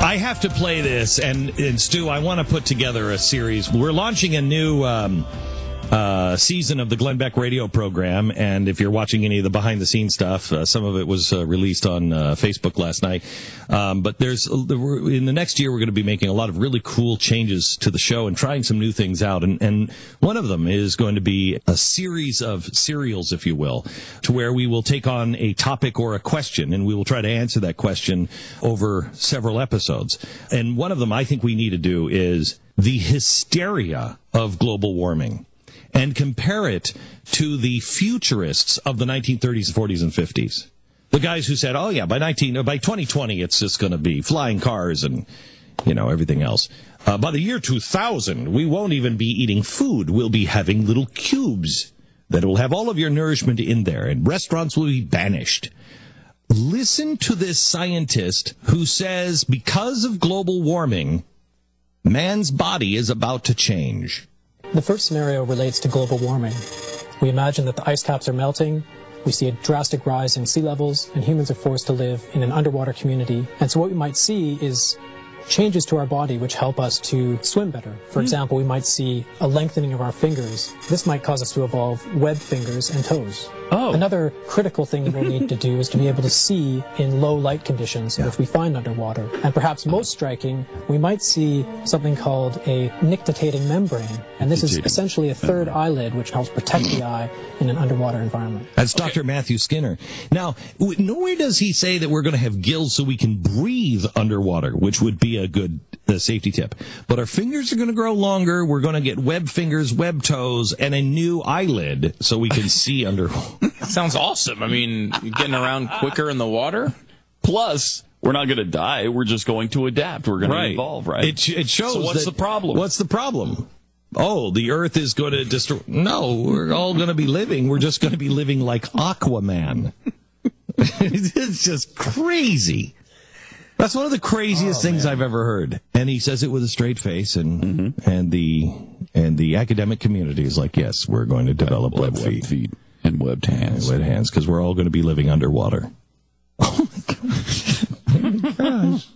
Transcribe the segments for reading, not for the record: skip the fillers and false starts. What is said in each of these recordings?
I have to play this, and Stu, I want to put together a series. We're launching a new season of the Glenn Beck radio program, and if you're watching any of the behind-the-scenes stuff, some of it was released on Facebook last night. But in the next year, we're going to be making a lot of really cool changes to the show and trying some new things out. And one of them is going to be a series of serials, if you will, to where we will take on a topic or a question, and we will try to answer that question over several episodes. And one of them I think we need to do is the hysteria of global warming, and compare it to the futurists of the 1930s, 40s, and 50s. The guys who said, oh, yeah, by 2020, it's just going to be flying cars and, everything else. By the year 2000, we won't even be eating food. We'll be having little cubes that will have all of your nourishment in there, and restaurants will be banished. Listen to this scientist who says because of global warming, man's body is about to change. The first scenario relates to global warming. We imagine that the ice caps are melting, we see a drastic rise in sea levels, and humans are forced to live in an underwater community. And so what we might see is changes to our body which help us to swim better. For example, we might see a lengthening of our fingers. This might cause us to evolve webbed fingers and toes. Oh. Another critical thing that we'll need to do is to be able to see in low light conditions, which we find underwater. And perhaps most striking, we might see something called a nictitating membrane. And this is essentially a third eyelid which helps protect the eye in an underwater environment. That's Dr. Matthew Skinner. Now, nowhere does he say that we're going to have gills so we can breathe underwater, which would be a good safety tip. But our fingers are going to grow longer. We're going to get webbed fingers, webbed toes, and a new eyelid so we can see underwater. Sounds awesome. I mean, getting around quicker in the water. Plus, we're not going to die. We're just going to adapt. We're going to evolve, right? It shows. So what's the problem? What's the problem? Oh, the Earth is going to destroy. No, we're all going to be living. We're just going to be living like Aquaman. It's just crazy. That's one of the craziest things I've ever heard. And he says it with a straight face, and the academic community is like, yes, we're going to develop webbed feet. And webbed hands. Webbed hands, because we're all going to be living underwater. Oh, my gosh.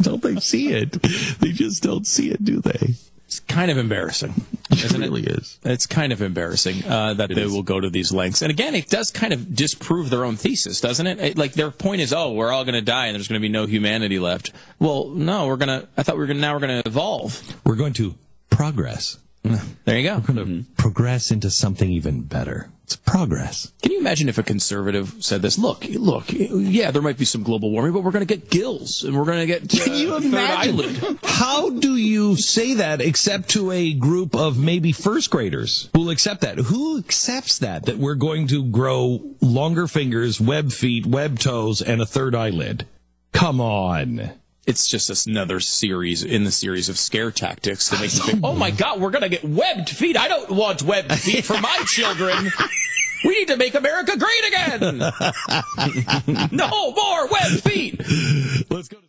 Don't they see it? They just don't see it, do they? It's kind of embarrassing, isn't it? It really is. It's kind of embarrassing that they will go to these lengths. And again, it does kind of disprove their own thesis, doesn't it? Like their point is, oh, we're all going to die and there's going to be no humanity left. Well, no, I thought we're going to evolve. We're going to progress. There you go. We're going to progress into something even better. It's progress. Can you imagine if a conservative said this? Look, yeah, there might be some global warming, but we're going to get gills, and we're going to get Can you imagine? eyelid. How do you say that except to a group of maybe first graders who will accept that? Who accepts that we're going to grow longer fingers, webbed feet, webbed toes, and a third eyelid? Come on. It's just another series in the series of scare tactics that makes you think, oh my God, we're going to get webbed feet. I don't want webbed feet for my children. We need to make America great again. No more webbed feet. Let's go to